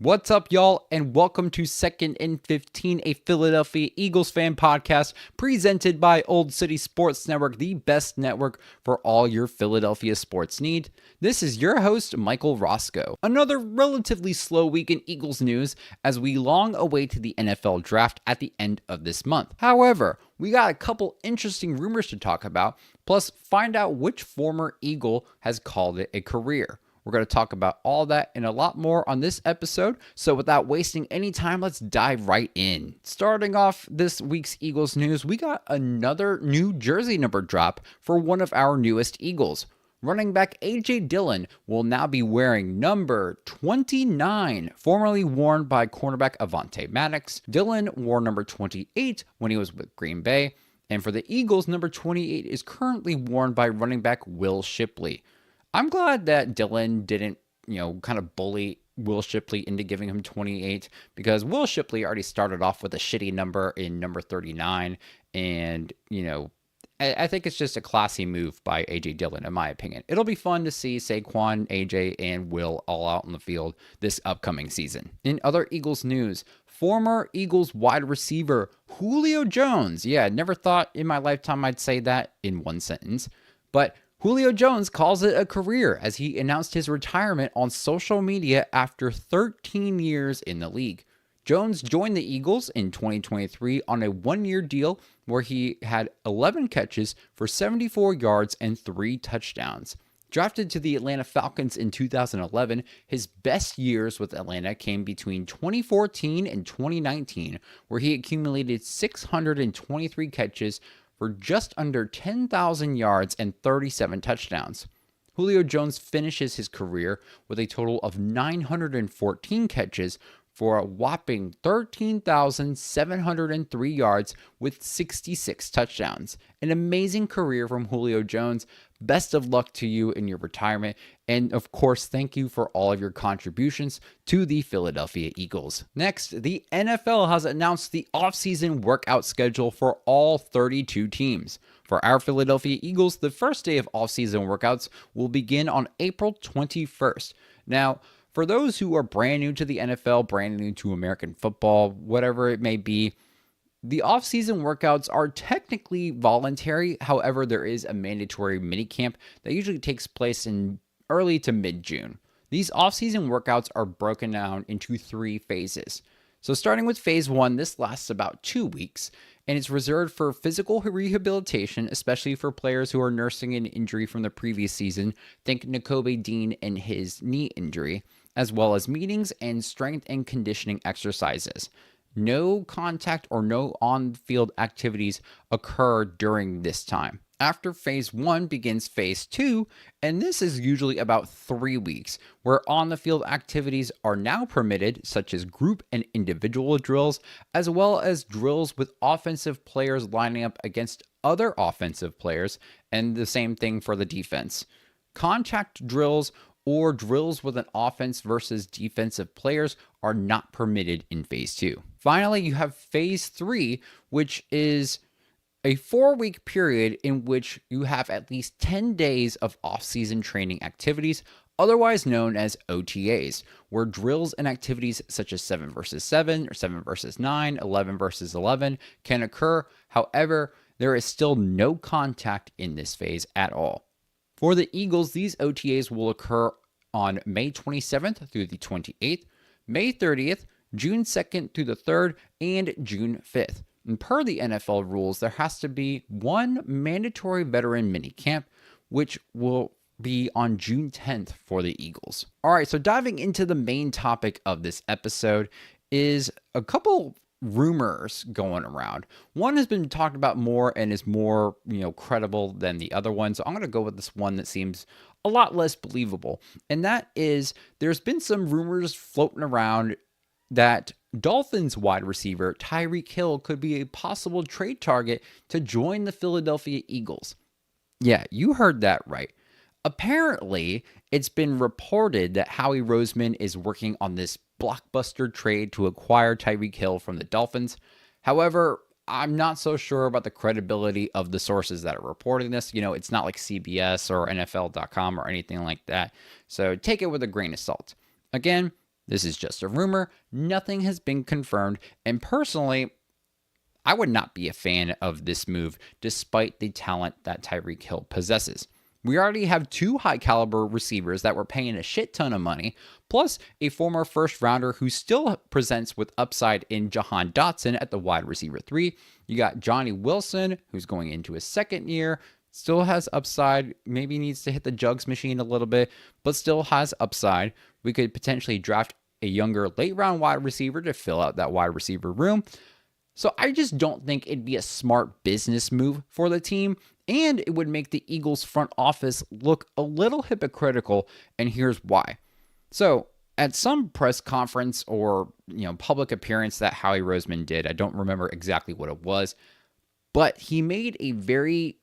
What's up, y'all, and welcome to Second and 15, a Philadelphia Eagles fan podcast presented by Old City Sports Network, the best network for all your Philadelphia sports need. This is your host, Michael Roscoe. Another relatively slow week in Eagles news as we long await the NFL draft at the end of this month. However, we got a couple interesting rumors to talk about, plus find out which former Eagle has called it a career. We're going to talk about all that and a lot more on this episode. So without wasting any time, let's dive right in. Starting off this week's Eagles news, we got another new jersey number drop for one of our newest Eagles. Running back A.J. Dillon will now be wearing number 29, formerly worn by cornerback Avonte Maddox. Dillon wore number 28 when he was with Green Bay. And for the Eagles, number 28 is currently worn by running back Will Shipley. I'm glad that Dillon didn't, kind of bully Will Shipley into giving him 28 because Will Shipley already started off with a shitty number in number 39. And, I think it's just a classy move by A.J. Dillon, in my opinion. It'll be fun to see Saquon, A.J., and Will all out on the field this upcoming season. In other Eagles news, former Eagles wide receiver Julio Jones. Yeah, never thought in my lifetime I'd say that in one sentence. But Julio Jones calls it a career as he announced his retirement on social media after 13 years in the league. Jones joined the Eagles in 2023 on a one-year deal where he had 11 catches for 74 yards and 3 touchdowns. Drafted to the Atlanta Falcons in 2011, his best years with Atlanta came between 2014 and 2019, where he accumulated 623 catches for just under 10,000 yards and 37 touchdowns. Julio Jones finishes his career with a total of 914 catches for a whopping 13,703 yards with 66 touchdowns. An amazing career from Julio Jones. Best of luck to you in your retirement. And of course, thank you for all of your contributions to the Philadelphia Eagles. Next, the NFL has announced the offseason workout schedule for all 32 teams. For our Philadelphia Eagles, the first day of offseason workouts will begin on April 21st. Now, for those who are brand new to the NFL, brand new to American football, whatever it may be, the off-season workouts are technically voluntary. However, there is a mandatory minicamp that usually takes place in early to mid-June. These off-season workouts are broken down into 3 phases. So starting with phase 1, this lasts about 2 weeks, and it's reserved for physical rehabilitation, especially for players who are nursing an injury from the previous season. Think Nakobe Dean and his knee injury, as well as meetings and strength and conditioning exercises. No contact or no on-field activities occur during this time. After phase 1 begins phase 2, and this is usually about 3 weeks, where on-the-field activities are now permitted, such as group and individual drills, as well as drills with offensive players lining up against other offensive players, and the same thing for the defense. Contact drills or drills with an offense versus defensive players are not permitted in phase 2. Finally, you have phase 3, which is a 4-week period in which you have at least 10 days of off-season training activities, otherwise known as OTAs, where drills and activities such as 7 versus 7 or 7 versus 9, 11 versus 11 can occur. However, there is still no contact in this phase at all. For the Eagles, these OTAs will occur on May 27th through the 28th, May 30th, June 2nd through the 3rd, and June 5th. And per the NFL rules, there has to be one mandatory veteran minicamp, which will be on June 10th for the Eagles. All right, so diving into the main topic of this episode is a couple rumors going around. One has been talked about more and is more, credible than the other one. So I'm going to go with this one that seems a lot less believable. And that is there's been some rumors floating around that Dolphins wide receiver Tyreek Hill could be a possible trade target to join the Philadelphia Eagles. Yeah, you heard that right. Apparently, it's been reported that Howie Roseman is working on this blockbuster trade to acquire Tyreek Hill from the Dolphins. However, I'm not so sure about the credibility of the sources that are reporting this. It's not like CBS or NFL.com or anything like that. So take it with a grain of salt. Again, This is just a rumor. Nothing has been confirmed. And personally, I would not be a fan of this move despite the talent that Tyreek Hill possesses. We already have 2 high caliber receivers that we're paying a shit ton of money, plus a former first rounder who still presents with upside in Jahan Dotson at the wide receiver 3. You got Johnny Wilson, who's going into his second year, still has upside, maybe needs to hit the jugs machine a little bit, but still has upside. We could potentially draft a younger late round wide receiver to fill out that wide receiver room. So I just don't think it'd be a smart business move for the team, and it would make the Eagles front office look a little hypocritical, and here's why. So at some press conference or public appearance that Howie Roseman did, I don't remember exactly what it was, but he made a very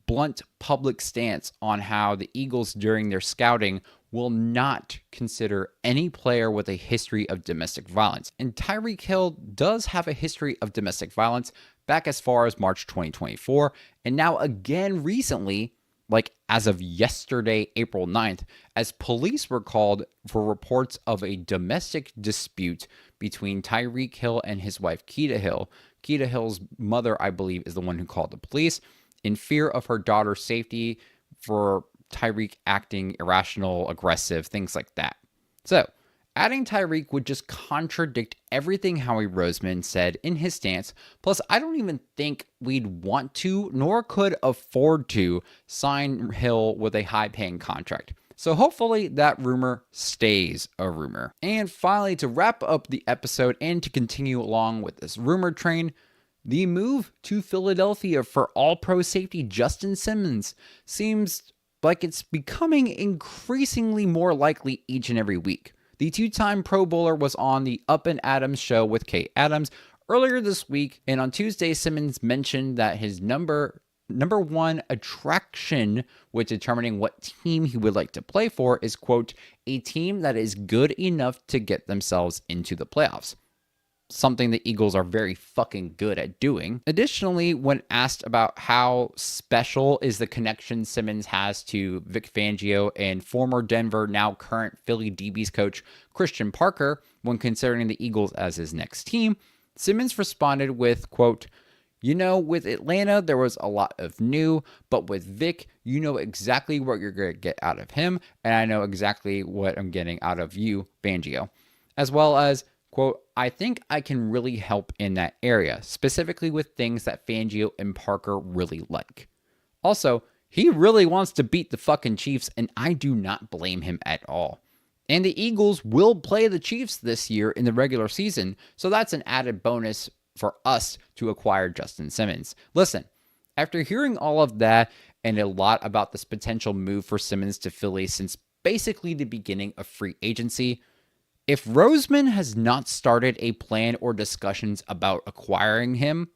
blunt public stance on how the Eagles during their scouting will not consider any player with a history of domestic violence. And Tyreek Hill does have a history of domestic violence back as far as March 2024, and now again recently, like as of yesterday, April 9th, as police were called for reports of a domestic dispute between Tyreek Hill and his wife, Keita Hill. Keita Hill's mother, I believe, is the one who called the police in fear of her daughter's safety for Tyreek acting irrational, aggressive, things like that. So, adding Tyreek would just contradict everything Howie Roseman said in his stance. Plus, I don't even think we'd want to, nor could afford to, sign Hill with a high-paying contract. So hopefully that rumor stays a rumor. And finally, to wrap up the episode and to continue along with this rumor train, the move to Philadelphia for all-pro safety Justin Simmons seems like it's becoming increasingly more likely each and every week. The 2-time Pro Bowler was on the Up and Adams show with Kate Adams earlier this week, and on Tuesday, Simmons mentioned that his number one attraction with determining what team he would like to play for is, quote, a team that is good enough to get themselves into the playoffs. Something the Eagles are very fucking good at doing. Additionally, when asked about how special is the connection Simmons has to Vic Fangio and former Denver, now current Philly DBs coach Christian Parker when considering the Eagles as his next team, Simmons responded with, quote, with Atlanta, there was a lot of new, but with Vic, you know exactly what you're going to get out of him, and I know exactly what I'm getting out of you, Fangio. As well as, quote, I think I can really help in that area, specifically with things that Fangio and Parker really like. Also, he really wants to beat the fucking Chiefs, and I do not blame him at all. And the Eagles will play the Chiefs this year in the regular season, so that's an added bonus for us to acquire Justin Simmons. Listen, after hearing all of that and a lot about this potential move for Simmons to Philly since basically the beginning of free agency, if Roseman has not started a plan or discussions about acquiring him,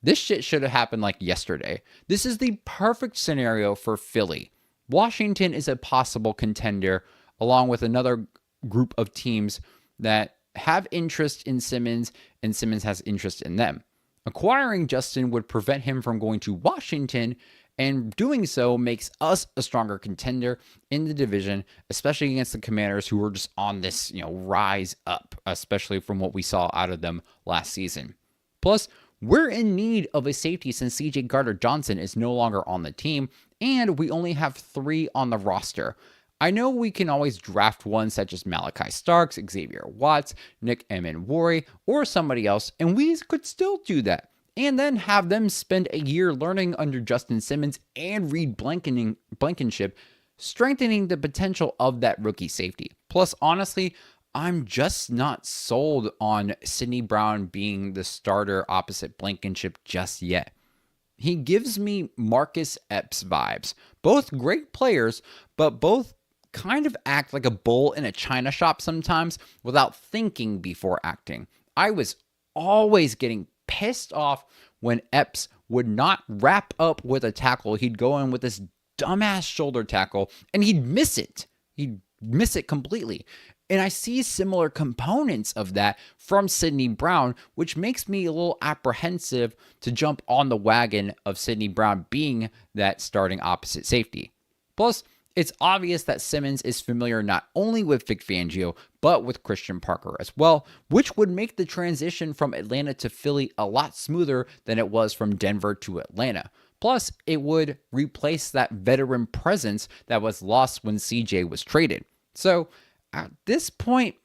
this shit should have happened like yesterday. This is the perfect scenario for Philly. Washington is a possible contender, along with another group of teams that have interest in Simmons, and Simmons has interest in them. Acquiring Justin would prevent him from going to Washington, and doing so makes us a stronger contender in the division, especially against the Commanders, who were just on this, rise up, especially from what we saw out of them last season. Plus, we're in need of a safety since CJ Gardner-Johnson is no longer on the team, and we only have 3 on the roster. I know we can always draft one such as Malachi Starks, Xavier Watts, Nick Emenwari, or somebody else, and we could still do that. And then have them spend a year learning under Justin Simmons and Reed Blankenship, strengthening the potential of that rookie safety. Plus, honestly, I'm just not sold on Sidney Brown being the starter opposite Blankenship just yet. He gives me Marcus Epps vibes. Both great players, but both kind of act like a bull in a china shop sometimes without thinking before acting. I was always getting pissed off when Epps would not wrap up with a tackle. He'd go in with this dumbass shoulder tackle and he'd miss it. He'd miss it completely. And I see similar components of that from Sidney Brown, which makes me a little apprehensive to jump on the wagon of Sidney Brown being that starting opposite safety. Plus, It's obvious that Simmons is familiar not only with Vic Fangio, but with Christian Parker as well, which would make the transition from Atlanta to Philly a lot smoother than it was from Denver to Atlanta. Plus, it would replace that veteran presence that was lost when CJ was traded. So, at this point,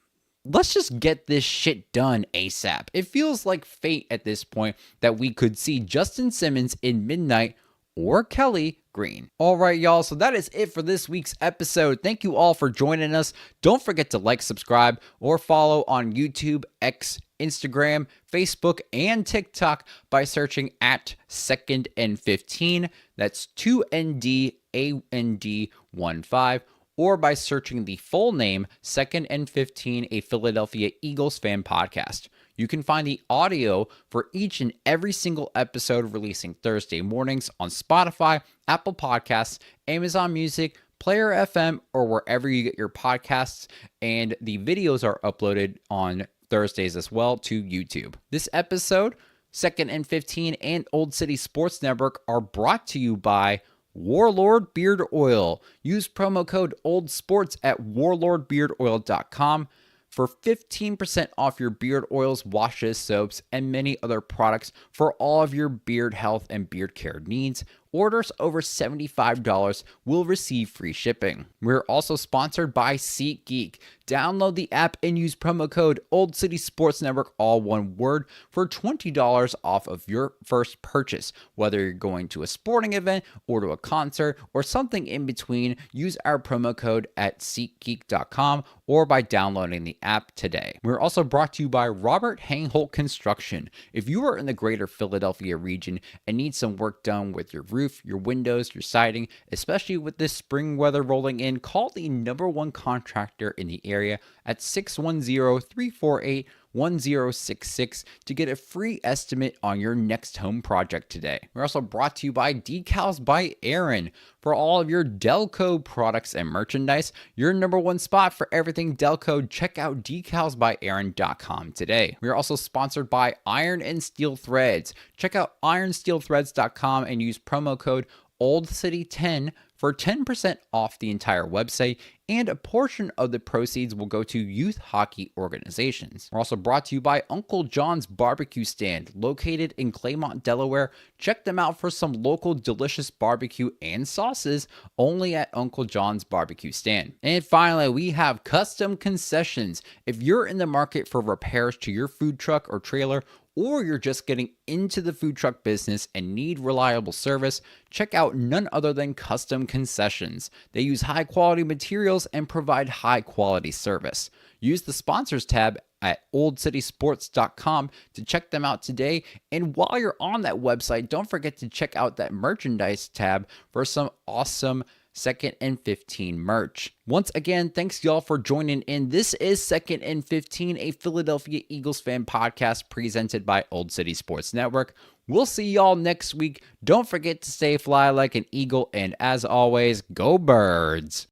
let's just get this shit done ASAP. It feels like fate at this point that we could see Justin Simmons in midnight or Kelly Green. All right, y'all. So that is it for this week's episode. Thank you all for joining us. Don't forget to like, subscribe, or follow on YouTube, X, Instagram, Facebook, and TikTok by searching at Second and 15. That's 2NDAND15. Or by searching the full name, Second and 15, a Philadelphia Eagles fan podcast. You can find the audio for each and every single episode releasing Thursday mornings on Spotify, Apple Podcasts, Amazon Music, Player FM, or wherever you get your podcasts. And the videos are uploaded on Thursdays as well to YouTube. This episode, Second and 15, and Old City Sports Network are brought to you by Warlord Beard Oil. Use promo code OLDSPORTS at warlordbeardoil.com for 15% off your beard oils, washes, soaps, and many other products for all of your beard health and beard care needs. Orders over $75 will receive free shipping. We're also sponsored by SeatGeek. Download the app and use promo code Old City Sports Network, all one word, for $20 off of your first purchase. Whether you're going to a sporting event or to a concert or something in between, use our promo code at SeatGeek.com or by downloading the app today. We're also brought to you by Robert Hangholt Construction. If you are in the greater Philadelphia region and need some work done with your roof, your windows, your siding, especially with this spring weather rolling in, call the #1 contractor in the area at 610-348-1066 to get a free estimate on your next home project today. We're also brought to you by Decals by Aaron. For all of your Delco products and merchandise, your #1 spot for everything Delco, check out decalsbyaaron.com today. We are also sponsored by Iron and Steel Threads. Check out ironsteelthreads.com and use promo code OldCity10 for 10% off the entire website, and a portion of the proceeds will go to youth hockey organizations. We're also brought to you by Uncle John's Barbecue Stand, located in Claymont, Delaware. Check them out for some local delicious barbecue and sauces only at Uncle John's Barbecue Stand. And finally, we have Custom Concessions. If you're in the market for repairs to your food truck or trailer, or you're just getting into the food truck business and need reliable service, check out none other than Custom Concessions. They use high quality materials and provide high quality service. Use the sponsors tab at oldcitysports.com to check them out today. And while you're on that website, don't forget to check out that merchandise tab for some awesome Second and 15 merch. Once again, thanks y'all for joining in. This is Second and 15, a Philadelphia Eagles fan podcast presented by Old City Sports Network. We'll see y'all next week. Don't forget to stay fly like an eagle, and as always, go Birds!